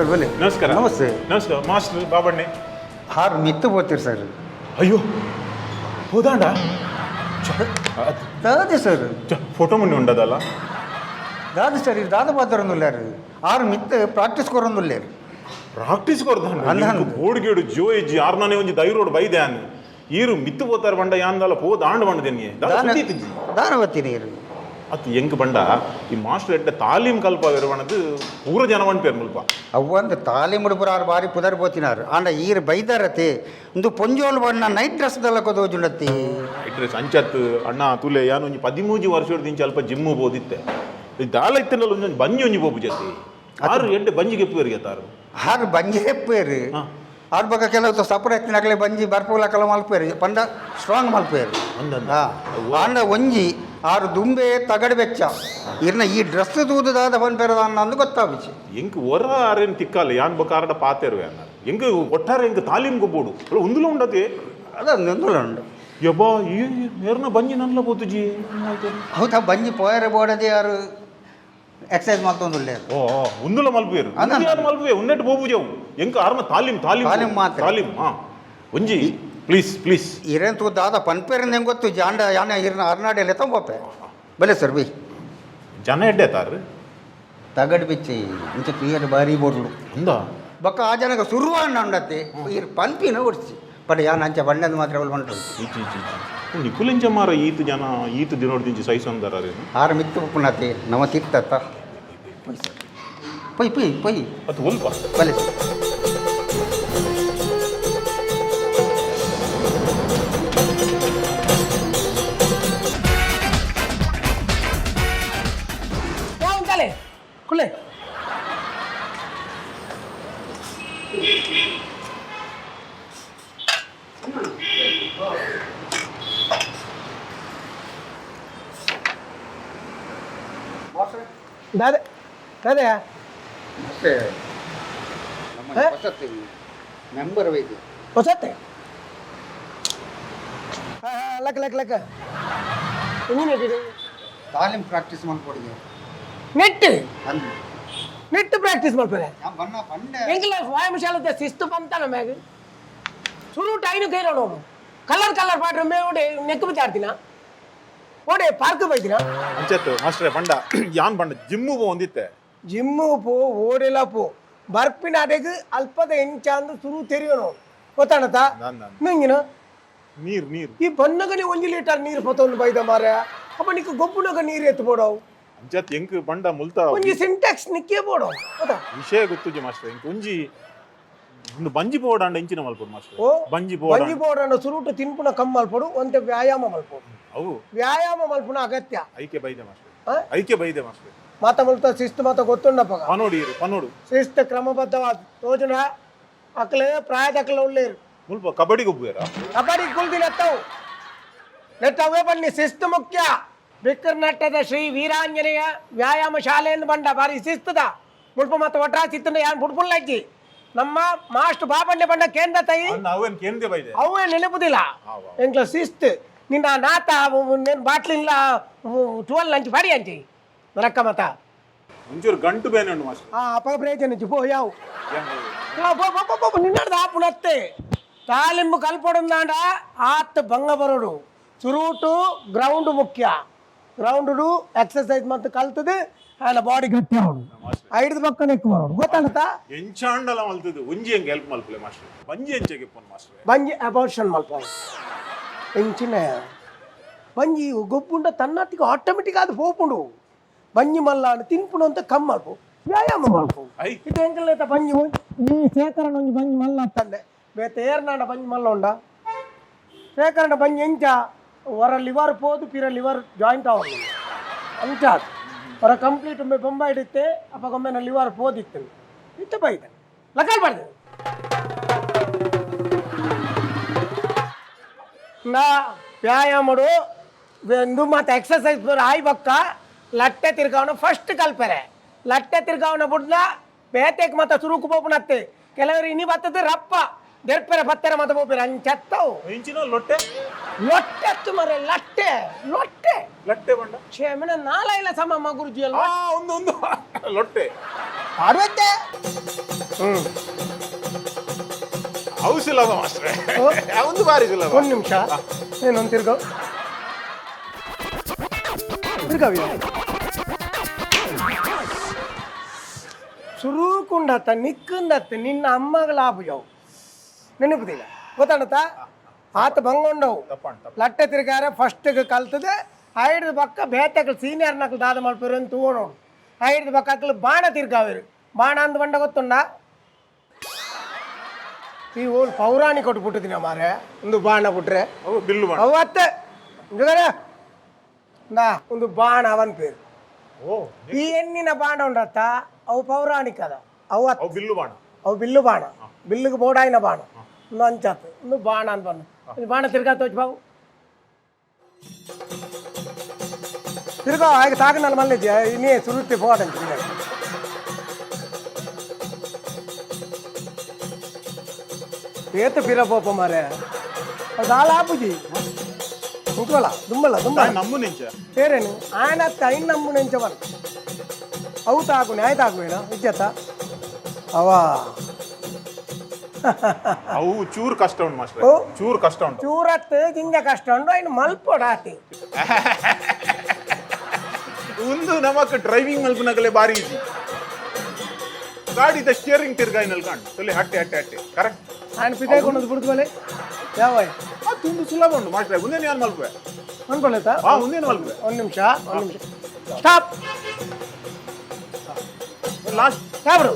Sir ಬನ್ನಿ. ನಮಸ್ಕಾರ. ನಮಸ್ತೆ. ನಮಸ್ಕಾರ ಮಾಸ್ಟರ್ ಬಾಬಣ್ಣೆ. 6 ಮಿತ್ತು పోతారు ಸರ್. ಅಯ್ಯೋ ಹೋದಾಂಡ దాది సార్ ఫోటో ముందు ఉండదಲ್ಲ దాది సార్ ఇది దాదా పోతారు 6 ಮಿತ್ತು ಪ್ರಾಕ್ಟೀಸ್ ಕೊರೊಂದುಲ್ಲೇರು ಪ್ರಾಕ್ಟೀಸ್ ಕೊರ್ದಾಂಡ ಬೋಡ್ಗೇಡು ಜೋ ಇಜ್ಜಿ ಆರ್ನನೆ ಒಂಜಿ ದೈರೋಡ್ ಬೈದೆ ಅನ್ ಈರು ಮಿತ್ತು ಪೋತಾರ ಬಂಡ ಯಾಂದಲ ಪೋ ದಾಂಡ ಬಂಡ ದೆನ್ನಿ ದಾನವತ್ತಿ ನೀರು ಅತ್ ಎಂಕ್ ಬಂಡ ಈ ಮಾಸ್ಟರ್ ಎಡ್ಡೆ ತಾಲೀಮ್ ಕಲ್ಪ ಇರುವಣದು ಪೂರ ಜನವನ್ ಪೇರು ಮುಲ್ಪ ಅವ್ವಂದು ತಾಲೀಮುಡು ಪುರಾರು ಬಾರಿ ಪುದರ್ ಪೋತಿನಾರು ಆಂಡ ಈರು ಬೈದಾರತಿ ಒಂದು ಪೊಂಜೋಲು ಬಣ್ಣ ನೈಟ್ ಡ್ರೆಸ್ ದಲ್ಲ ಕೊದೋಜುಂಡತ್ತಿ ನೈಟ್ ಡ್ರೆಸ್ ಅಂಚತ್ ಅಣ್ಣ ತುಲೆ ಯಾನು ಒಂಜಿ 13 ವರ್ಷದ ದಿಂಚ ಅಲ್ಪ ಜಿಮ್ಮು ಬೋದಿತ್ತೆ ದಾಲ ಇತ್ತನಲ್ಲ ಒಂಜೊಂದು ಬಂಜಿ ಒಂಜಿ ಬೋಪು ಜತಿ ಆರು ಎಡ್ಡೆ ಬಂಜಿಗೆ ಎಪ್ಪುವರಿಗೆ ತಾರು 6 ಬಂಜಿ ಎಪ್ಪೇರು ಅವ್ರ ಬಗ್ಗೆ ಕೆಲವು ಸಪರ ಎತ್ತಿನಾಗಲೇ ಬಂಜಿ ಬರ್ಪುಲಕಲ ಮಲ್ಪೇರು ಪಂಡ ಸ್ಟ್ರಾಂಗ್ ಮಲ್ಪೇರು ಆಂಡ ಒಂಜಿ 6 ದುಂಬೆ ತಗಡು ಬೆಚ್ಚ ಇರ್ನ ಈ ಡ್ರೆಸ್ ತೂದುದಾದ ಬಂದ್ಪೇರದ ಅನ್ನೊಂದು ಗೊತ್ತಾವಿச்சு ಎಂಕ್ ಒರ ಆರೇನು ತಿಕ್ಕಲ್ಲ ಯಾನ್ ಬಕಾರಡ ಪಾತೇರು ಅನ್ನ ಎಂಕ್ ಒಟ್ಟಾರೆ ಎಂಕ್ ತಾಲೀಮ್ ಗೊಬ್ಬೋಡು ಒಂದುಲ ಉಂಡತೆ ಅದೊಂದು ಒಂದುಲ ಉಂಡು ಯಬ್ಬಾ ಈ ಮೇರ್ನ ಬಂಜಿ ನನ್ಲ ಪೋತುಜಿ ಹೌದಾ ಬಂಜಿ ಪೋಯರೆ ಬೋಡದೆ ಯಾರು ಎಕ್ಸರ್ಸೈಸ್ ಮಾಡ್ತೊಂದುಲ್ಲೆ ಓ ಒಂದುಲ ಮಲ್ಪೇರು ಯಾರು ಮಲ್ಪೇ ಉನ್ನೆಟ್ಟು ಬೋಬುಜವು ಎಂಕ್ ಆರ್ನ ತಾಲೀಮ್ ತಾಲೀಮ್ ತಾಲೀಮ್ ಮಾತ್ರ ತಾಲೀಮ್ ಒಂಜಿ ಪ್ಲೀಸ್ ಇರೇನ್ ತೂ ದಾದ ಪನ್ಪೇರನ್ ಹೆಂಗೆ ಗೊತ್ತು ಜಾಂಡ ಯಾನ ಇರ್ನ ಅರ್ನಾಡೆಲ್ಲ ತಂಬೋಪೆ ಬಲೆ ಸರ್ ಬೈ ಜನ ಎಡ್ಡೆ ತಾರು ತಗಡು ಬೆಚ್ಚಿ ಇಂಚ ಕ್ಲಿಯರ್ ಬಾರಿ ಬೋಡ್ಲು ಅಂದ ಬಕ್ಕ ಆ ಜನಗ ಸುರುವಾಂಡ ಉಂಡತ್ತೆ ಇರ್ ಪನ್ಪಿನ ಓಡಿಸಿ ಬಟ್ ಯಾನ ಅಂಚ ಬಂಡದ ಮಾತ್ರ ಅವಳು ಹೊಂಟು ನಿಕುಲಿಂಚ ಮಾರ ಈತು ಜನ ಈತು ದಿನೋಡ್ದಿಂಚಿ ಸೈಸಂದಾರ 6 ಮಿತ್ತು ಉಪ್ಪುನತೆ ನಮ ತಿರ್ತತ್ತ ಪೈ ಪೈ ಪೈ ಅದು ಒಲ್ಪ ಬಲೆ ಸರ್ ಕುಲೆ ದಾದೆ ದಾದೆ ಮತ್ತೆ ನಮ್ಮ ಹೊಸತ್ತೆ ಮೆಂಬರ್ ವೈದ್ಯ ಹೊಸತ್ತೆ ಲಕ್ಕ ಇನ್ನೇನು ತಾಲೀಮ್ ಪ್ರಾಕ್ಟೀಸ್ ಮಾಡ್ಕೊಡಿಗೆ ನೆಟ್ ಪ್ರಾಕ್ಟೀಸ್ ಮಾಡ್ತಾರೆ ಬಣ್ಣ ಪಂಡೆ ಎಂಗಿಲ್ಲ ವ್ಯಾಯಾಮಶಾಲದ ಶಿಸ್ತು ಬಂತಾನ ಮ್ಯಾಗ ಶುರು ಟೈನು ಕೈರೋಣ ಹೋಗು ಕಲರ್ ಪಾಡ್ರೆ ಮೇ ಓಡೆ ನೆಕ್ ಬಿಟ್ಟು ಆಡ್ತೀನ ಓಡೆ ಪಾರ್ಕ್ ಬೈದಿನ ಅಂಚತ್ತು ಮಾಸ್ಟ್ರೆ ಪಂಡ ಯಾನ್ ಪಂಡ ಜಿಮ್ಮು ಒಂದಿತ್ತೆ ಜಿಮ್ಮು ಪೋ ಓಡೆಲ್ಲ ಪೋ ಬರ್ಪಿನ ಅಡೆಗೆ ಅಲ್ಪದ ಎಂಚಾಂದು ಶುರು ತೆರಿಯೋಣ ಗೊತ್ತಾಣತ ನಂಗಿನ ನೀರ್ ಈ ಬನ್ನಗನೆ 1 ಲೀಟರ್ ನೀರು ಪತ್ತೊಂದು ಬೈದ ಮಾರ ಅಪ್ಪ ನಿಕ್ಕ ಗೊಬ್ಬುನಗ ನೀರು ಎತ್ತು ಬೋಡವು ಅಂಚತ್ ಎಂಕ್ ಬಂಡ ಮುಲ್ತಾ ಒಂಜಿ ಸಿಂಟ್ಯಾಕ್ಸ್ ನಿಕ್ಕೆ ಬೋಡು ಗೊತ್ತಾ ವಿಷಯ ಗೊತ್ತುಜಿ ಮಾಸ್ಟರ್ ಎಂಕ್ ಒಂಜಿ ಒಂದು ಬಂಜಿ ಬೋಡಾಂಡ ಇಂಚಿನ ಮಲ್ಪಡು ಮಾಸ್ಟರ್ ಓ ಬಂಜಿ ಬೋಡಾಂಡ ಸುರುಟು ತಿನ್ಪುನ ಕಮ್ಮಿ ಮಲ್ಪಡು ಒಂತೆ ವ್ಯಾಯಾಮ ಮಲ್ಪಡು ಅವು ವ್ಯಾಯಾಮ ಮಲ್ಪುನ ಅಗತ್ಯ ಐಕೆ ಬೈದೆ ಮಾಸ್ಟರ್ ಮಾತ ಮುಲ್ತ ಶಿಸ್ತು ಮಾತ ಗೊತ್ತುಂಡಪ್ಪ ಪನೋಡು ಶಿಸ್ತು ಕ್ರಮಬದ್ಧವಾದ ಯೋಜನ ಅಕ್ಲೆ ಪ್ರಾಯದ ಅಕ್ಲೆ ಉಳ್ಳೇರು ಮುಲ್ಪ ಕಬಡ್ಡಿ ಗೊಬ್ಬರ ಕಬಡ್ಡಿ ಕುಲ್ದಿನ ನೆಟ್ಟವೇ ಬನ್ನಿ ಶಿಸ್ತು ಮುಖ್ಯ ಬಿಕ್ಕರ್ನಟ್ಟದ ಶ್ರೀ ವೀರಾಂಜನೇಯ ವ್ಯಾಯಾಮ ಶಾಲೆಯನ್ನು ಬಂಡ ಬಾರಿ ಶಿಸ್ತದ ಮುಲ್ಪ ಮತ್ತು ಒಟ್ರಾ ಚಿತ್ತನ ಯಾನ್ ಬುಡ್ಪುಳ್ಳಜ್ಜಿ ನಮ್ಮ ಮಾಸ್ಟರ್ ಬಾಬಣ್ಣೆ ಬಂಡ ಕೇಂದ್ರ ತೈ ಅವೇ ನೆನಪುದಿಲ್ಲ ಎಂಕ್ಲ ಶಿಸ್ತು ನಿನ್ನ ನಾತ ನೇನು ಬಾಟ್ಲಿಲ್ಲ 12 ಅಂಚಿ ಬಾಡಿ ಅಂಚಿ ನರಕ್ಕ ಮತ ಒಂಚೂರು ಗಂಟು ಬೇನೆ ಉಂಟು ಮಾಸ್ಟರ್ ಅಪಪ್ರಯೋಜನ ಪೋ ಯಾವು ನಿನ್ನಡ್ದು ಆಪುನತ್ತೆ ತಾಲಿಂಬು ಕಲ್ಪೊಡಂದಾಂಡ ಆತ್ ಭಂಗ ಬರೋಡು ಸುರೂಟು ಗ್ರೌಂಡ್ ಮುಖ್ಯ ಗ್ರೌಂಡು ಎಕ್ಸರ್ಸೈಸ್ ಮತ್ತು ಕಲ್ತದೆ ಆನ ಬಾಡಿ ಗಟ್ಟಿ ಆವಡು 5 ಪಕ್ಕ ನೆಕ್ ಬರೋಡು ಗೊತ್ತಾಗತ್ತಾ ಎಂಚಾಂಡಲ ಮಲ್ತದು ಒಂಜಿ ಎಂಗೆ ಹೆಲ್ಪ್ ಮಲ್ಪಲೆ ಮಾಸ್ಟರ್ ಬಂಜಿ ಎಂಚೆಗೆ ಪೋನ್ ಮಾಸ್ಟರ್ ಬಂಜಿ ಅಬಾರ್ಷನ್ ಮಲ್ಪ ಎಂಚಿನ ಬಂಜಿ ಗೊಬ್ಬುಂಡ ತನ್ನಟ್ಟಿಗೆ ಆಟೋಮೆಟಿಕ್ ಆದ ಹೋಪುಂಡು ಬಂಜಿ ಮಲ್ಲ ತಿನ್ಪುಡು ಅಂತ ಕಮ್ಮಿ ಮಲ್ಪು ವ್ಯಾಯಾಮ ಮಲ್ಪು ಇದು ಎಂಕಲ್ಲ ಬಂಜಿ ಈ ಶೇಖರಣ ಒಂಜಿ ಬಂಜಿ ಮಲ್ಲ ಅಂತಂದೆ ಬೇತೆ ಏರ್ನಾಡ ಬಂಜಿ ಮಲ್ಲ ಉಂಡ ಶೇಖರಣ ಬಂಜಿ ಎಂಚ ಹೊರ ಲಿವರ್ ಪೋದು ಪಿರ ಲಿವರ್ ಜಾಯಿಂಟ್ ಆಗೋದು ಅಂಚ ಹೊರ ಕಂಪ್ಲೀಟ್ ಒಮ್ಮೆ ಬೊಂಬ ಹಿಡಿತೆ ಅಪ್ಪಗೊಮ್ಮೆ ನಾನು ಲಿವರ್ ಪೋದಿತ್ತು ಇತ್ತು ಬೈದೆ ಲಕಾಲ್ ಮಾಡಿದೆ ನಾ ವ್ಯಾಯಾಮಡು ಒಂದು ಮತ್ತು ಎಕ್ಸರ್ಸೈಸ್ ಬರೋ ಆಯ್ ಬಕ್ಕ ಲಟ್ಟೆ ತಿರ್ಗಾವಣ ಫಸ್ಟ್ ಕಲ್ಪರೆ ಲಟ್ಟೆ ತಿರ್ಗಾವಣ ಬಿಡ್ನ ಬೇತೆಗೆ ಮತ್ತೆ ಸುರುಕು ಪೋಪನತ್ತೆ ಕೆಲವರು ಇನಿ ಬರ್ತದೆ ರಪ್ಪ ದೆರ್ಪೆರೆ ಬತ್ತೆರೆ ಮತ್ತೆ ಪೋಪೆರೆ ಅಂಚತ್ತವು ಲೊಟ್ಟೆ ಲೊಟ್ಟೆತ್ತು ಮರೆ ಲಟ್ಟೆ ಲೊಟ್ಟೆ ಲಟ್ಟೆ ಬಂಡ ಕ್ಷೇಮನ ನಾಲ ಇಲ್ಲ ಸಮ ಗುರುಜಿ ಅಲ್ವಾ ಒಂದು ಲೊಟ್ಟೆ ಪಾರ್ವತ್ತೆ ಅವು ಸುಲಭ ಮಾಸ್ಟ್ರೆ ಒಂದು ಬಾರಿ ಸುಲಭ. ಒಂದು ನಿಮಿಷ ಏನೊಂದು ತಿರ್ಗವ್ಯ ಸುರುಕುಂಡತ್ತ ನಿಕ್ಕಂದತ್ತ ನಿನ್ನ ಅಮ್ಮಗಳ ಆಪುಜವು ನೆನಪುದಿಲ್ಲ ಗೊತ್ತಾಣತ್ತ ಆತ ಬಂಗೊಂಡವು ಲಟ್ಟೆ ತಿರ್ಗಾರೆ ಫಸ್ಟ್ಗೆ ಕಲ್ತದೆ ಐದು ಪಕ್ಕ ಬೇತಕ್ಳು ಸೀನಿಯರ್ ನಕ್ಲು ದಾದ ಮಲ್ಪರು ಅಂತ ತಗೋಣು ಐದು ಪಕ್ಕಕ್ಲು ಬಾಣ ತಿರ್ಗಾವಿರು ಬಾಣ ಅಂದ್ ಬಂಡ ಗೊತ್ತುಂಡ ಈ ಓಲ್ ಪೌರಾಣಿ ಕೊಟ್ಟು ಬಿಟ್ಟಿದ್ದೀನ ಮಾರೆ ಒಂದು ಬಾಣ ಬಿಟ್ರೆ ಬಿಲ್ಲು ಬಾಣ ಅವತ್ತೆ ನಾ ಒಂದು ಬಾಣ ಅವನ್ ಪೇರು ಈ ಹೆಣ್ಣಿನ ಬಾಣ ಉಂಡತ್ತ ಅವು ಪೌರಾಣಿಕ ಅದ ಅವು ಬಿಲ್ಲು ಬಾಣ ಅವು ಬಿಲ್ಲು ಬಾಣ ಬಿಲ್ಲಿಗೆ ಬೋಡಾಯಿನ ಬಾಣ ಒಂದು ಅಂಚಾತು ಒಂದು ಬಾಣ ಅಂತ ಬಂದು ಇದು ಬಾಣ ತಿರ್ಗಾ ತೋಚ್ ಬಾವು ತಿರ್ಗಾ ಹಾಗೆ ತಾಗನಲ್ಲಿ ಮಲ್ಲಿದ್ಯಾ ಇನ್ನೇ ಸುರುತ್ತಿ ಹೋದಂತ ಏತು ಪಿರ ಪೋಪ ಮಾರೆ ಅದು ಹಾಲು ಆಪುಜಿ ಮುಟ್ವಲ್ಲ ದುಂಬಲ್ಲ ದುಂಬ ನಮ್ಮು ನಿಂಚ ಬೇರೇನು ఆయన ಐನ್ ನಮ್ಮು ನೆಂಚವನ್ ಅವು ತಾಗುನೆ ಆಯ್ತು ಆಗುವೇನ ಇಜ್ಜತ್ತ ಅವ ಅವು ಚೂರು ಕಷ್ಟ ಉಂಟು ಮಾಸ್ಟರ್ ಚೂರು ಕಷ್ಟ ಉಂಟು ಚೂರತ್ತು ಜಿಂಜ ಕಷ್ಟ ಉಂಟು ఆయన ಮಲ್ಪೊಡಾತಿ ಒಂದು ನಮಕ್ ಡ್ರೈವಿಂಗ್ ಮಲ್ಪನಗಲೇ ಬಾರಿ ಈಸಿ ಗಾಡಿದ ಸ್ಟಿಯರಿಂಗ್ ತಿರ್ಗಾಯಿನಲ್ಲಿ ಕಾಣ್ ಸೊಲ್ಲಿ ಹಟ್ಟೆ ಹಟ್ಟೆ ಹಟ್ಟೆ ಕರೆಕ್ಟ್ ఆయన ಪಿತಾಯ್ಕೊಂಡದ್ದು ಬಿಡ್ದ್ವಲೆ ಯಾವ ತುಂಬ ಸುಲಭ ಉಂಟು ಮಾಸ್ಟರ್ ಮುಂದೇನು ಯಾರು ಮಲ್ಪೆ ಅನ್ಕೊಳ್ತಾ ಮುಂದೇನು ಮಲ್ಪೆ ಒಂದು ನಿಮಿಷ ಸ್ಟಾಪ್ ಲಾಸ್ಟ್ ಯಾವ್ರು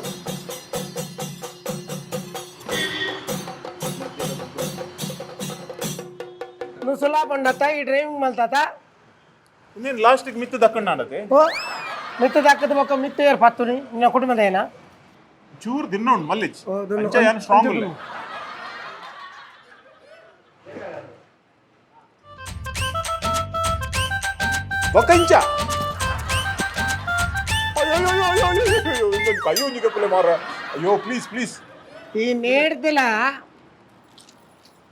నువ్వు సులాపండత ఈ డ్రైవింగ్ మల్తాత ಮುಂದೇನು ಲಾಸ್ಟಿಗೆ ಮಿತ್ತು ದಕ್ಕಂಡು ಆಡತ್ತೆ ఓ మిత్త దక్కదు ఒక మిత్త ఏరు పత్తుని నిన్న కుటుంబదైనా ಚೂರು ದಿನ್ನೋಂಡು ಮಲ್ಲಿಚ್ ಅಂಚ ಏನು ಸ್ಟ್ರಾಂಗ್ ಇಲ್ಲ ಒಕ್ಕಂಚ ಅಯ್ಯೋ ಕೈಯೋ ನಿಗಪ್ಪಲೆ ಮಾರ ಅಯ್ಯೋ ಪ್ಲೀಸ್ ಪ್ಲೀಸ್ ఈ నేర్దిల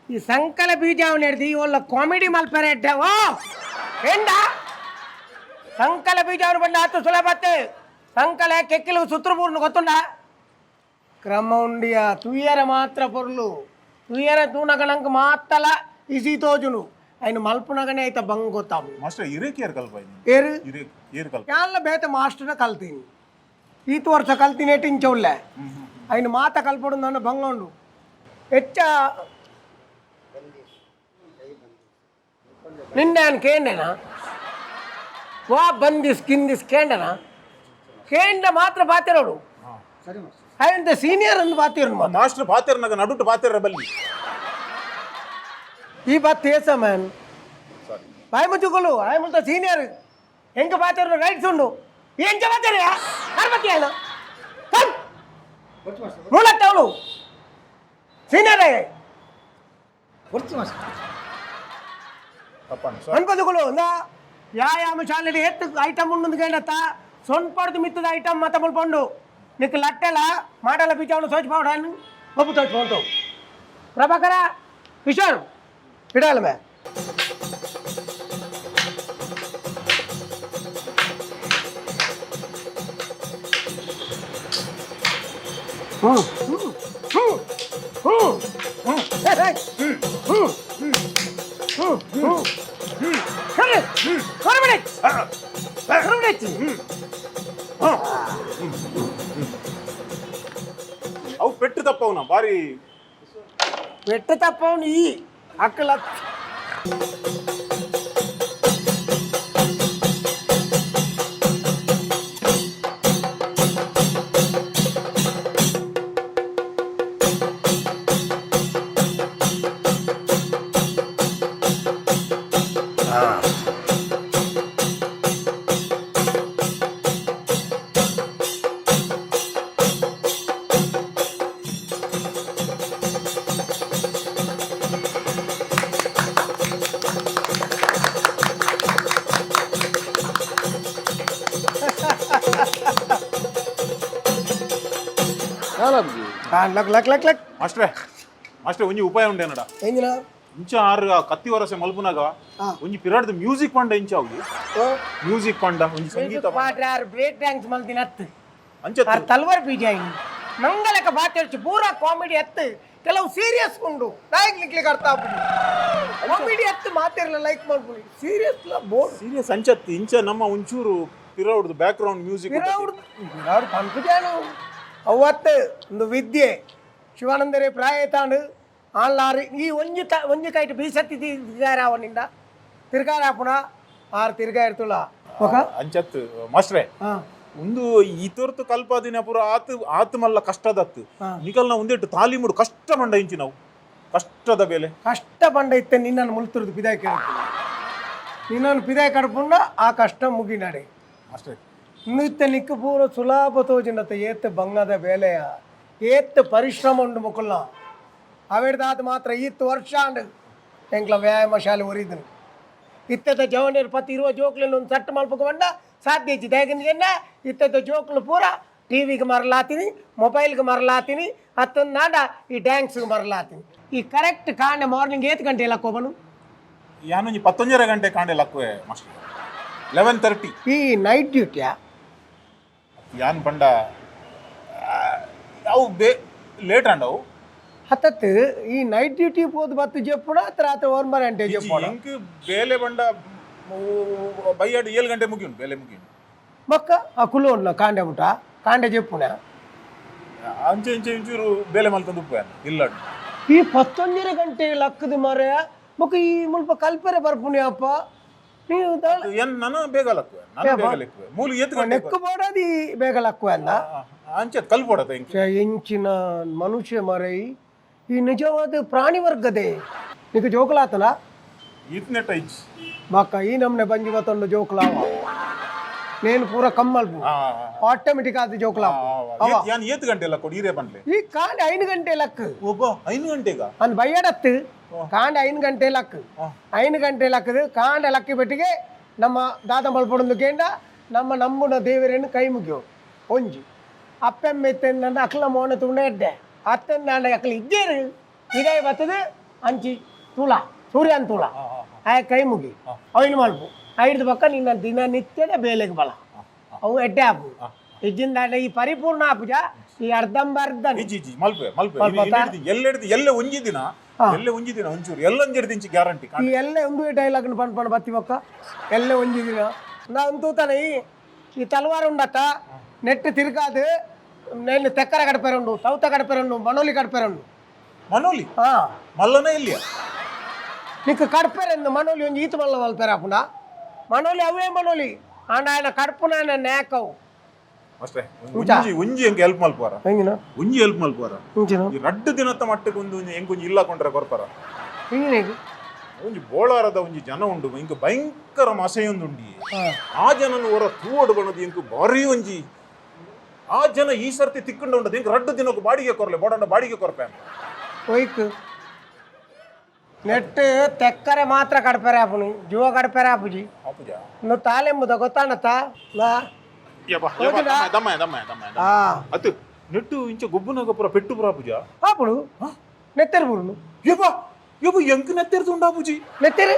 ఈ సంకల బీజావు నేర్ది వాళ్ళ కామెడీ మల్పరేట ఓ ఏండా ಸಂಕಲ ಬೀಜಾವರು ಬಂದ ಆತು ಸುಲಭತ್ತೆ ಸಂಕಲ ಕೆಕ್ಕಿಲು ಸುತ್ರಪೂರ್ಣ ಗೊತ್ತುಂಡ ಕ್ರಮ ಉಂಡಿಯ ತುಯ್ಯರ ಮಾತ್ರ ಪೊರ್ಲು ತುಯ್ಯರ ತೂನಗಣಂಕ ಮಾತ್ತಲ ಇಸಿ ತೋಜುನು ఆయన మల్పునగానే అయితే బంగ్ ಗೊತ್ತಾము ಮಾಸ್ಟರ್ ಇರೇಕ್ ಏರ್ ಕಲ್ಪ ಏರು ಇರೇಕ್ ಏರ್ ಕಲ್ಪ ಯಾನ್ಲ ಬೇತೆ ಮಾಸ್ಟರ್ನ ಕಲ್ತೀನಿ ಈತ ವರ್ಷ ಕಲ್ತೀನಿ ಎಟ್ಟಿಂಚೌಲ್ಲೆ ఆయన ಮಾತ ಕಲ್ಪಡು ನನ್ನ ಬಂಗೊಂಡು ಹೆಚ್ಚ ನಿನ್ನೆ ఆయన ಕೇಂಡೇನಾ ವಾ ಬಂದಿಸ್ ಕಿಂದಿಸ್ ಕೇಂಡನಾ ಕೇಂಡ ಮಾತ್ರ ಬಾತಿರೋಡು ఆయన ಸೀನಿಯರ್ ಅಂದು ಬಾತಿರು ಮಾಸ್ಟರ್ ಬಾತಿರ ನಗ ನಡುಟ್ಟು ಬಾತಿರ ಬಲ್ಲಿ ಈ ಬಾತ್ ಏಸ ಮ್ಯಾನ್ ಬಾಯ್ ಮುಚ್ಚುಕೊಲು ಆಯ್ ಮುಲ್ತ ಸೀನಿಯರ್ ಹೆಂಗೆ ಬಾತಿರು ರೈಟ್ಸ್ ಉಂಡು ಹೆಂಗೆ ಬಾತಿರ ಅರ್ಬತ್ತಿ ఆయన ಮೂಳತ್ತವಳು ಸೀನಿಯರ್ ಅನ್ಪದುಗಳು ಒಂದ ವ್ಯಾಯಾಮ ಶಾಲೆಗೆ ಎತ್ತು ಐಟಮ್ ಉಂಡು ಕೇಳತ್ತ ಸೊಂಪಡ್ದು ಮಿತ್ತದ ಐಟಮ್ ಮತ ಮುಲ್ಪೊಂಡು నీకు లట్టెల మాటల పిచ్చావును తోచిపోవడాన్ని గొప్ప తోచిపోతావు ప్రభాకర కిషోర్ పిడాలి మే ಅವು ಪೆಟ್ಟು ತಪ್ಪವನ ಬಾರಿ పెట్ట తప్పవును ఈ అక్కల లక్ లక్ లక్ లక్ ಮಾಸ್ಟ್ರೆ ಮಾಸ್ಟ್ರೆ ಒಂಜಿ ಉಪಾಯ ಉಂಡೇನಡ ఏందినా ಇಂಚ ಆರು ಕತ್ತಿ ವರಸೆ ಮಲ್ಪುನಾಗ ಒಂಜಿ ಪಿರಾಡ್ದ ಮ್ಯೂಸಿಕ್ ಪಂಡ ಇಂಚ ಅವ್ಲಿ ಮ್ಯೂಸಿಕ್ ಪಂಡ ಒಂಜಿ ಸಂಗೀತ పాట బ్రేక్ డాన్స్ మల్ తినత్ ಅಂಚ ఆర్ తల్వర్ పీజాయి ನಂಗಲಕ ಬಾತೇಳ್ಚು ಪೂರಾ ಕಾಮಿಡಿ ಎತ್ತು ಕೆಲವು ಸೀರಿಯಸ್ ಉಂಡು ನಾಯಕ್ ಅರ್ಥ ಆಗ್ಬಿಡಿ ಕಾಮಿಡಿ ಎತ್ತು ಮಾತಿರಲ್ಲ ಲೈಕ್ ಮಾಡ್ಬಿಡಿ ಸೀರಿಯಸ್ ಬೋರ್ಡ್ ಸೀರಿಯಸ್ ಅಂಚತ್ತಿ ಇಂಚ ನಮ್ಮ ಒಂಚೂರು ಪಿರೌಡ್ದು ಬ್ಯಾಕ್ ಗ್ರೌಂಡ್ ಮ್ಯೂಸಿಕ್ ಪಿರೌಡ್ ಪಂಪುಜಾನು ಅವತ್ತು ಒಂದು ವಿದ್ಯೆ ಶಿವಾನಂದರೇ ಪ್ರಾಯ ತಾಂಡು ಆನ್ಲಾರಿ ಈ ಒಂಜಿ ಕೈಟ್ ಬೀಸತ್ತಿ ತಿರ್ಗಾರಾವನಿಂದ ತಿರ್ಗಾರಾಪುಣ ಆರು ತಿರ್ಗಾ ಇರ್ತುಳ ಅಂಚತ್ ಮಾಸ್ಟ್ರೇ ಒಂದು ಈ ತೋರ್ತು ಕಲ್ಪಾದಿನ ಪೂರ ಆತು ಮಲ್ಲ ಕಷ್ಟದತ್ತು ನಿಕಲ್ನ ಒಂದಿಟ್ಟು ತಾಲೀಮುಡು ಕಷ್ಟ ಮಂಡ ಇಂಚಿ ನಾವು ಕಷ್ಟದ ಬೆಲೆ ಕಷ್ಟ ಬಂಡ ಇತ್ತೆ ನಿನ್ನನ್ನು ಮುಳ್ತುರ್ದು ಪಿದಾಯ ಕೇಳ್ತೀನಿ ನಿನ್ನನ್ನು ಪಿದಾಯ ಕಡ್ಪುಂಡ ಆ ಕಷ್ಟ ಮುಗಿನಾಡೆ ಅಷ್ಟೇ ಇತ್ತೆ ನಿಕ್ಕು ಪೂರ ಸುಲಭ ತೋಜಿನತ್ತ ಏತ್ ಬಂಗದ ಬೇಲೆಯ ಏತ್ ಪರಿಶ್ರಮ ಉಂಡು ಮುಕುಲ್ನ ಅವೆಡ್ದಾದ ಮಾತ್ರ 20 ವರ್ಷ ಅಂಡು ಎಂಕ್ಲ ವ್ಯಾಯಾಮ ಶಾಲೆ ಒರಿದನು ಇತ್ತದ ಜವನೇರು 20 ಜೋಕ್ಲನ್ನು ಒಂದು ಸಟ್ಟು ಮಲ್ಪಕ್ಕೆ ಬಂಡ ಸಾಧ್ಯ ಇಚ್ಚಿದೆ ಹೇಗಿನ ಇತ್ತದ ಜೋಕ್ಲು ಪೂರ ಟಿವಿಗೆ ಮರಲಾತೀನಿ ಮೊಬೈಲ್ಗೆ ಮರಲಾತೀನಿ ಹತ್ತೊಂದು ನಾಡ ಈ ಡ್ಯಾನ್ಸ್ಗೆ ಮರಲಾತೀನಿ ಈ ಕರೆಕ್ಟ್ ಕಾಂಡೆ ಮಾರ್ನಿಂಗ್ 8 ಗಂಟೆ ಲಕ್ಕೋಬನು ಯಾನು 11 ಗಂಟೆ ಕಾಂಡೆ ಲಕ್ಕುವೆ ಮಾಸ್ಟರ್ 11:30 ಈ ನೈಟ್ ಡ್ಯೂಟಿಯಾ ಯಾನ್ ಬಂಡ ಅವು ಲೇಟ್ ಅಂಡವು ಹತ್ತತ್ತು ಈ ನೈಟ್ ಡ್ಯೂಟಿ పోదు ಬತ್ತು చెప్పుడా తర్వాత 1 ಗಂಟೆ చెప్పుడా ఇంక ಬೇಲೆ ಬಂಡ ಬೈಯಾಡು 7 ಗಂಟೆ ಮುಗಿಯುಂಡು ಬೇಲೆ ಮುಗಿಯುಂಡು ಮಕ್ಕ ಆ ಕುಲು ಉಂಡ್ಲ ಕಾಂಡೆ ಮುಟ ಕಾಂಡೆ చెప్పునా ಅಂಚೆ ಇಂಚೆ ಇಂಚೂರು ಬೇಲೆ ಮಲ್ತಂದು ಉಪ್ಪು ಇಲ್ಲಾಡು ಈ 11 ಗಂಟೆ ಲಕ್ಕದ ಮರೆ ಮಕ್ಕ ಈ ಮುಲ್ಪ ಕಲ್ಪರೆ ಬರ್ಪುನಿ ಅಪ್ಪ ನೀವು ಏನ್ ನಾನು ಬೇಗ ಲಕ್ಕುವೆ ನಾನು ಬೇಗ ಲಕ್ಕುವೆ ಮೂಲು 7 ಗಂಟೆ ನೆಕ್ಕು ಬೋಡದಿ ಬೇಗ ಲಕ್ಕುವೆ ಅಂದ ಅಂಚೆ ಕಲ್ಪೋಡತ ಇಂಚಿನ ಮನುಷ್ಯ ಮರೈ ಈ ನಿಜವಾದ ಪ್ರಾಣಿ ವರ್ಗದೇ నీకు జోకులాతనా ఇట్నెట్ ఐజ్ మాక ఈ నమ్నే బంజి బతండు జోకులావ నేను ಪೂರ ಕಮ್ಮಲ್ಪು ಆಟೋಮೆಟಿಕ್ ಆದ ಜೋಕಲಾವ ಯಾನ್ 7 ಗಂಟೆ ಲಕ್ಕ ಕೊಡಿರೆ ಬಂಡ್ಲೆ ಈ ಕಾಂಡೆ 5 ಗಂಟೆ ಲಕ್ಕ ಒಬ್ಬ 5 ಗಂಟೆಗ ಅನ್ ಬಯ್ಯಡತ್ತು ಕಾಂಡೆ 5 ಗಂಟೆ ಲಕ್ಕ 5 ಗಂಟೆ ಲಕ್ಕದು ಕಾಂಡೆ ಲಕ್ಕಿ ಬೆಟ್ಟಿಗೆ ನಮ್ಮ ದಾದ ಮಲ್ಪೊಂದು ಕೇಂಡ ನಮ್ಮ ನಮ್ಮುನ ದೇವರನ್ನು ಕೈ ಮುಗಿಯೋ ಒಂಜಿ ಅಪ್ಪೆಮ್ಮೆತ್ತಂದ ಅಕ್ಲ ಮೋನ ತುಂಡೆ ಎಡ್ಡೆ ಅತ್ತಂದ ಅಕ್ಲ ಇದ್ದೇರು ಇದೇ ಬರ್ತದೆ ಅಂಚಿ ತುಳ ಸೂರ್ಯನ್ ತುಳ ಆ ಕೈ ಮುಗಿ ಅವನು ಮಲ್ಪು ಐದು ಪಕ್ಕ ನಿನ್ನ ದಿನನಿತ್ಯದ ಬೇಲೆಗೆ ಬಲ ಅವು ಎಡ್ಡೆ ಆಪು ಇಜ್ಜಿಂದ ಈ ಪರಿಪೂರ್ಣ ಆಪುಜ ಈ ಅರ್ಧಂಬರ್ಧ ಎಲ್ಲ ಒಂಜಿ ದಿನ ಒಂಚೂರು ಎಲ್ಲಂಜಿ ಗ್ಯಾರಂಟಿ ಈ ಎಲ್ಲ ಒಂದು ಡೈಲಾಗ್ ಪಂಡ್ ಬತ್ತಿ ಪಕ್ಕ ಎಲ್ಲ ಒಂಜಿ ದಿನ ನಾ ಅಂತೂ ತಾನೆ ಈ ತಲವಾರು ఉండట నెట్ తిరగాదు నేను తెక్కర గడిపారండు సౌత గడిపారండు మనోలి గడిపారండు మనోలి మల్లనే ఇల్లి నీకు కడపారండు మనోలి ಒಂಜಿ ಈತ ಮಲ್ಲ ಮಲ್ಪೇರಾಪುಂಡ మనోలి ಅವೇ మనోలి ಅಂಡ ఆయన కడుపున ఆయన నేకవు ಅಷ್ಟೇ ಒಂಜಿ ಎಂಗೆ ಹೆಲ್ಪ್ ಮಲ್ಪಾರ ಹೆಂಗಿನ ಒಂಜಿ ಹೆಲ್ಪ್ ಮಲ್ಪಾರ ಈ ರಡ್ಡು ದಿನತ್ತ ಮಟ್ಟಕ್ಕೆ ಒಂದು ಎಂಕೊಂಜಿ ಇಲ್ಲ ಕೊಂಡ್ರೆ ಕೊರ್ಪಾರ ಹಿಂಗಿನೇಗಿ ಒಂಜಿ ಬೋಳಾರದ ಒಂಜಿ ಜನ ಉಂಡು ಇಂಕ ಭಯಂಕರ ಮಸೆಯೊಂದುಂಡಿ ಆ ಜನನು ಹೊರ ತೂವಡು ಬಣ್ಣದು ಇಂಕ ಭಾರಿ ಒಂಜಿ ಆ ಜನ ಈ ಸರ್ತಿ ತಿಕ್ಕೊಂಡು ಉಂಟದ ಇಂಕ ರಡ್ಡು ದಿನಕ್ಕೆ ಬಾಡಿಗೆ ಕೊರ್ಲೆ ಬೋಡಂಡ ಬಾಡಿಗೆ ಕೊರ್ಪೆ ಹೋಯ್ತು ನೆಟ್ ತೆಕ್ಕರೆ ಮಾತ್ರ ಕಡಪೇರೆ ಆಪುನಿ ಜೀವ ಕಡಪೇರೆ ಆಪುಜಿ నువ్వు తాలెంబుదా ಗೊತ್ತಾನತ್ತಾ ನಾ ಅತ್ತು ನೆಟ್ಟು ಇಂಚ ಗೊಬ್ಬುನಾಗ ಪುರ ಪೆಟ್ಟು ಪುರ ಪೂಜಾ ಆಪುಡು ನೆತ್ತೆರು ಬುರುನು ಯಪ್ಪ ಎಂಕ್ ನೆತ್ತೆರು ತುಂಡಾ ಪೂಜಿ ನೆತ್ತೆರು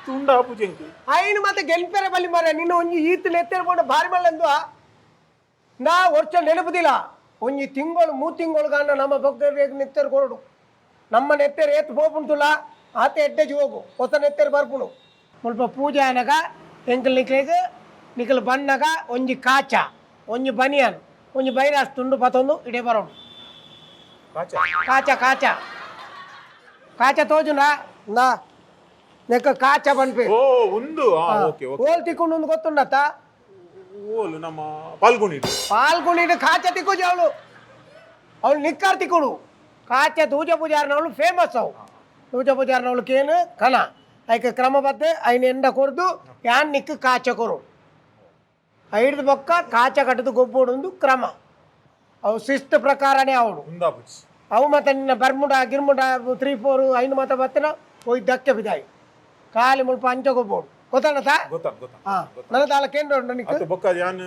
ತುಂಡಾ ಪೂಜಿ ಎಂಕ್ ఆయన ಮತ್ತೆ ಗೆಲ್ಪೇರೆ ಬಲ್ಲಿ ಮಾರೆ ನಿನ್ನ ಒಂಜಿ ಈತ್ ನೆತ್ತೆರು ಕೊಂಡು ಭಾರಿ ಮಲ್ಲೆಂದು ನಾ ವರ್ಷ ನೆನಪುದಿಲ್ಲ ಒಂಜಿ ತಿಂಗಳು 3 ತಿಂಗಳು ಗಂಡ ನಮ್ಮ ಪಕ್ಕದ ನೆತ್ತೆರು ಕೊರಡು ನಮ್ಮ ನೆತ್ತೆರು ಏತ್ ಪೋಪುಂಟುಲ್ಲ ಆತ ಎಡ್ಡೆಜಿ ಹೋಗು ಹೊಸ ನೆತ್ತೆರು ಬರ್ಪುಣು ಸ್ವಲ್ಪ ಪೂಜೆ అనಗ ಎಂಕಲ್ ನಿಕ್ಲೆಗ್ ನಿಕಲ್ ಬನ್ನಗ ಒಂಜಿ ಕಾಚ ಒಂಜಿ ಬನಿಯನ್ ಒಂಜಿ ಬೈರಾಸ್ ತುಂಡು ಪತೊಂದು ಇಡೆ ಬರೋಡು ಕಾಚ ಕಾಚ ಕಾಚ ತೋಜುನಾ ನಾ ನೆಕ್ಕ ಕಾಚ ಬನ್ಪೆ ಓ ಒಂದು ಓಕೆ ಓಕೆ ಓಲ್ ತಿಕ್ಕೊಂಡು ಒಂದು ಗೊತ್ತುಂಡತ್ತ ಓಲ್ ನಮ್ಮ ಪಾಲ್ಗುಣಿಡು ಕಾಚ ತಿಕ್ಕೋಜಿ ಅವಳು ನಿಕ್ಕಾರ್ ತಿಕ್ಕೊಡು ಕಾಚ ದೂಜ ಪೂಜಾರನವಳು ಫೇಮಸ್ ಅವು ದೂಜ ಪೂಜಾರನವಳು ಕೇನು ಕನ ಐಕೆ ಕ್ರಮಬದ್ಧ ಐನ ಎಂಡ ಕೊರ್ದು ಯಾನ್ ನಿಕ್ಕು ಕಾಚ ಕೊರು ಐದು ಪಕ್ಕ ಕಾಚ ಕಟ್ಟದು ಗೊಬ್ಬೊಡು ಕ್ರಮ ಅವು ಶಿಸ್ತು ಪ್ರಕಾರನೇ ಅವಳು ಅವು ಮತ್ತೆ ನಿನ್ನ ಬರ್ಮುಡ ಗಿರ್ಮುಡ 3-4 ಐನು ಮತ ಬತ್ತಿನ ಹೋಯ್ ದಕ್ಕೆ ಬಿದಾಯಿ ಕಾಲಿ ಮುಲ್ಪ ಅಂಚ ಗೊಬ್ಬೊಡು ಗೊತ್ತಾನತಾ ನನ್ನ ತಾಳ ಕೇಂದ್ರ ನಿಕ್ಕು ಬೊಕ್ಕ ಯಾನ್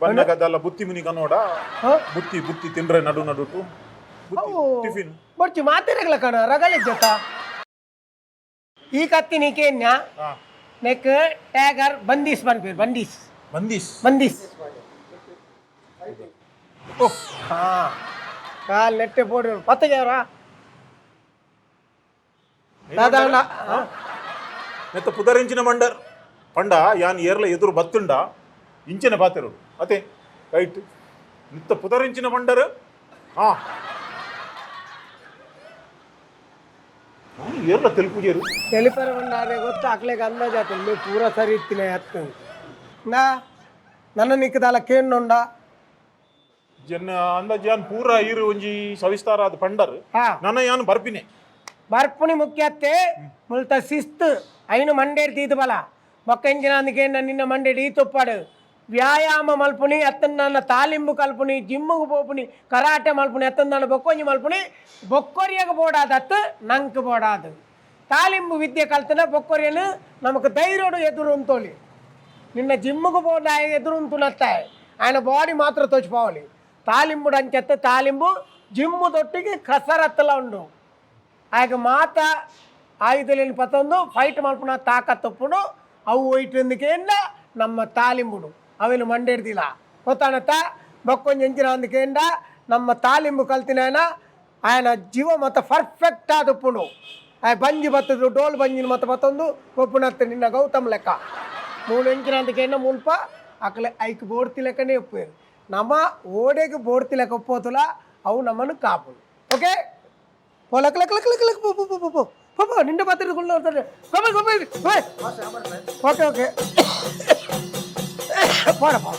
ಬನ್ನಗದಲ್ಲ ಬುತ್ತಿ ಮುನಿ ಕನ್ನೋಡ ಬುತ್ತಿ ತಿಂಡ್ರೆ ನಡು ನಡುಟು ಟಿಫಿನ್ ಬರ್ಚಿ ಮಾತಿರಗಲ ಕಣ ರಗಳಿಜ್ಜತ ಈ ಕತ್ತಿ ನೀಕೇನ್ಯ ನೆಕ್ ಟ್ಯಾಗರ್ ಬಂದೀಸ್ ಬನ್ಪೇರು ಬಂದೀಸ್ ಕಾಲು ನೆಟ್ಟೆ ಪೋಡಿ ಪತ್ತಗೆ ಅವರ ಸಾಧಾರಣ ನೆತ್ತ ಪುದರಿಂಚಿನ ಮಂಡರ್ ಪಂಡ ಯಾನ್ ಏರ್ಲ ಎದುರು ಬತ್ತುಂಡ ಇಂಚಿನ ಪಾತೆರು ಅತೆ ರೈಟ್ ನಿತ್ತ ಪುದರಿಂಚಿನ ಮಂಡರ್ ಹಾ ಏರ್ಲ ತೆಲುಪುಜೇರು తెలిపర ఉండాలి ಗೊತ್ತು ಅಕ್ಲೆಗೆ ಅಂದಾಜು ಆಯ್ತು ನೀವು ಪೂರ ಸರಿ ಇರ್ತೀನಿ ಹತ್ತು ನಾ ನನ್ನ ನಿಕ್ಕದಲ್ಲ ಕೇಂಡ ಜನ ಅಂದಾಜ್ ಯಾನ್ ಪೂರ ಈರು ಒಂಜಿ ಸವಿಸ್ತಾರ ಅದು ಪಂಡರ್ ಹಾ ನನ್ನ ಯಾನ್ ಬರ್ಪಿನೆ ಬರ್ಪುಣಿ ಮುಖ್ಯತ್ತೆ ಮುಲ್ತ ಶಿಸ್ತು ಐನು ಮಂಡೇರ್ ತೀತು ಬಲ ಬೊಕ್ಕ ಇಂಚಿನ అందుకే నిన్న మండేడు ఈ తొప్పాడు వ్యాయామ మల్పుని ఎత్తన్న తాలింపు కల్పుని జిమ్ముకు పోపుని కరాటే మల్పుని ఎత్తన్న బొక్కొంజి మల్పుని బొక్కొరియకు పోడాదు అత్తు నంకు పోడాదు తాలింపు విద్య కల్తన బొక్కొరియను నమకు ధైర్యుడు ఎదురుంతోలి నిన్న జిమ్ముకు పోడా ఎదురుంతునత్తాయి ఆయన బాడీ మాత్రం తోచిపోవాలి తాలింపుడు అని చెత్త తాలింపు జిమ్ము తొట్టికి కసరత్తులో ఉండు ఆయన మాత ಆಯುಧಲೇನು ಪತ್ತೊಂದು ಫೈಟ್ ಮಲ್ಪುನ ತಾಕತ್ತೊಪ್ಪುಡು ಅವು ಒಯ್ಟಂదుకేಂದ ನಮ್ಮ ತಾಲಿಂಬುಡು ಅವೆಲ್ಲ ಮಂಡೇಡ್ದಿಲ್ಲ ಗೊತ್ತಾನತ್ತ ಬಕ್ಕೊಂದು ಎಂಚಿನ అందుకేಂದ ನಮ್ಮ ತಾಲಿಂಬು ಕಲ್ತಿನಾಯನ ఆయన ಜೀವ ಮತ್ತು ಪರ್ಫೆಕ್ಟ್ ಆದಪ್ಪುಡು ಆಯ ಬಂಜಿ ಬತ್ತದು ಡೋಲ್ ಬಂಜಿನ ಮತ್ತು ಬತ್ತೊಂದು ಒಪ್ಪುನತ್ತ ನಿನ್ನ ಗೌತಮ್ ಲೆಕ್ಕ ಮೂರು ಎಂಚಿನ అందుకేಂದ ಮುಲ್ಪ ಅಕ್ಲೆ ಐಕ್ ಬೋಡ್ತಿ ಲೆಕ್ಕನೇ ಒಪ್ಪೇರು ನಮ್ಮ ಓಡೆಗೆ ಬೋಡ್ತಿ ಲೆಕ್ಕ ಒಪ್ಪೋತುಲ ಅವು ನಮ್ಮನ್ನು ಕಾಪುಡು ಓಕೆ ಲಕ್ ಲಕ್ ಲಕ್ ಲಕ್ ಲಕ್ ಪೋ ಪಾಪ ನಿಂಡೆ ಪಾತ್ರೆದುಕೊಂಡು ಹೋಗ್ತಾರೆ ಓಕೆ ಓಕೆ ಪಾಡಪ್ಪ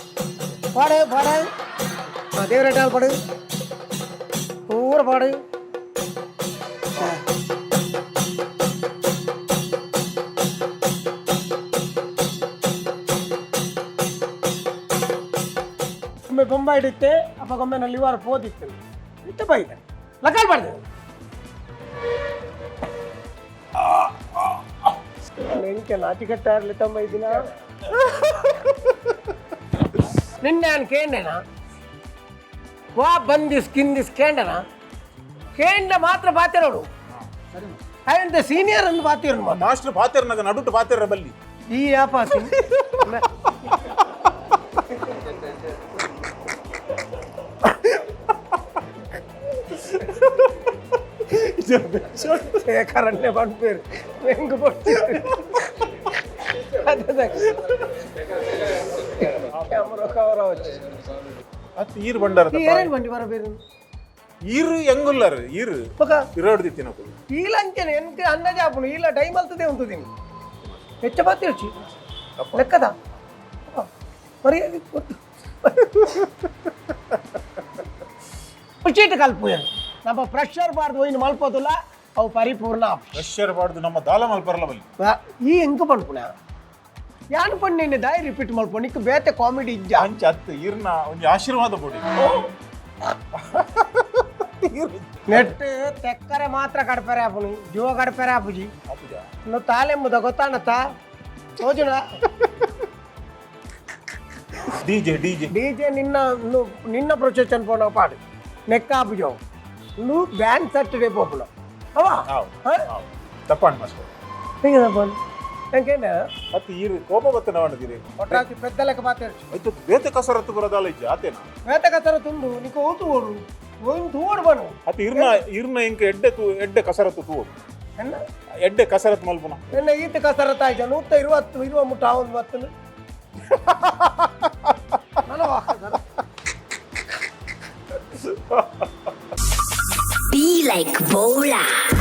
ಪಾಡೆ ಪಾಡೆ ದೇವರೇಟಾಲ್ ಪಾಡು ಪೂರ ಪಾಡು ಒಮ್ಮೆ ಬೊಂಬಾಯಿ ಇಡುತ್ತೆ ಅಪ್ಪಗೊಮ್ಮೆ ನಲ್ಲಿ ವಾರ ಪೋದಿತ್ತು ಇತ್ತ ಬೈದೆ ಲಕಾಲ್ ಮಾಡಿದೆ ನೆಂಕೆ ನಾಚಿಕಟ್ಟ ಇರಲಿ ತಮ್ಮ ಇದೀನ ನಿನ್ನೆ ನಾನು ಕೇಂಡೇನಾ ವಾ ಬಂದಿಸ್ ಕಿಂದಿಸ್ ಕೇಂಡನಾ ಕೇಂಡ ಮಾತ್ರ ಬಾತಿರೋಡು ಅದಂತ ಸೀನಿಯರ್ ಅಂದು ಬಾತಿರೋನು ಮಾಸ್ಟರ್ ಪಾತೆರ್ನಾಗ ನಡುಟು ಪಾತೆರ ಬಲ್ಲಿ ಈ ಯಾಪ శేఖరన్నే పంపారు వెంకు కెమెరా కవర్ అవచ్చు ಅತ್ ಈರು ಬಂಡಾರ ಏನೇನು ಬಂಡಿ ಬರ ಬೇರೆ ಈರು ಹೆಂಗುಲ್ಲರು ಈರು ఒక ಇರೋಡ್ದಿ ತಿನ್ನಕು ఈలంచెను ఎంత అన్నజాపును ఇలా టైం వెళ్తుందే ఉంటుంది ಹೆಚ್ಚಬತ್ತಿ వచ్చి లెక్కదా మరి అది ಉಚಿತ ಕಲ್ಪುಯರು ನಮ್ಮ ಪ್ರೆಷರ್ ಬಾರ್ದು ಹೋಯ್ನು ಮಲ್ಪೋದಿಲ್ಲ ಅವು ಪರಿಪೂರ್ಣ ಪ್ರೆಷರ್ ಬಾರ್ದು ನಮ್ಮ ದಾಲ ಮಲ್ಪರಲ್ಲ ಬಲ್ಲಿ ಈ ಹೆಂಗೆ ಪಂಪುಣ ಯಾನು ಪಂಡು ನಿನ್ನೆ ದಾಯಿ ರಿಪೀಟ್ ಮಲ್ಪು ನಿಕ್ಕು ಬೇತೆ ಕಾಮಿಡಿ ಇಜ್ಜ ಅಂಚ ಅತ್ತು ಈರ್ನ ಒಂದು ಆಶೀರ್ವಾದ ಕೊಡಿ ನೆಟ್ಟು ತೆಕ್ಕರೆ ಮಾತ್ರ ಕಡಪೆರೆ ಆಪುನಿ ಜೀವ ಕಡಪೆರೆ ಆಪುಜಿ నువ్వు తాలెమ్ముదా గొత్తానత్త రోజున డీజే డీజే డీజే నిన్న ప్రొచెషన్ పోనా పాడు నెక్క ఆపుజో నువ్వు బ్యాండ్ సెట్ రేపు పోపులో అవా ತಪ್ಪಂಡ್ ಮಾಸ್ಟರ್ ಹೇಗೆ ತಪ್ಪಂಡು ಹೆಂಗೇನ ಮತ್ತೆ ಈರು ಕೋಪ ಬತ್ತನ ಮಾಡಿದಿರಿ ಒಟ್ಟಾಗಿ ಪೆದ್ದ ಲೆಕ್ಕ ಮಾತಾಡ್ಚು ಆಯ್ತು ಬೇತೆ ಕಸರತ್ತು ಬರೋದಲ್ಲ ಇಜ್ಜ ಆತೇನ ಬೇತ ಕಸರ ತುಂಡು ನೀಕು ಓತು ಓಡು ಓಯ್ನು ತೂಡು ಬನು ಅತಿ ಇರ್ನ ಇಂಕ ಎಡ್ಡೆ ಕಸರತ್ತು ತೂ ಎನ್ನ ಎಡ್ಡೆ ಕಸರತ್ ಮಲ್ಪುನ ಎನ್ನ ಈತ ಕಸರತ್ತ ಆಯ್ತು 120 ಮುಟ್ಟ ಅವನು ಬತ್ತನು Be like Bolar.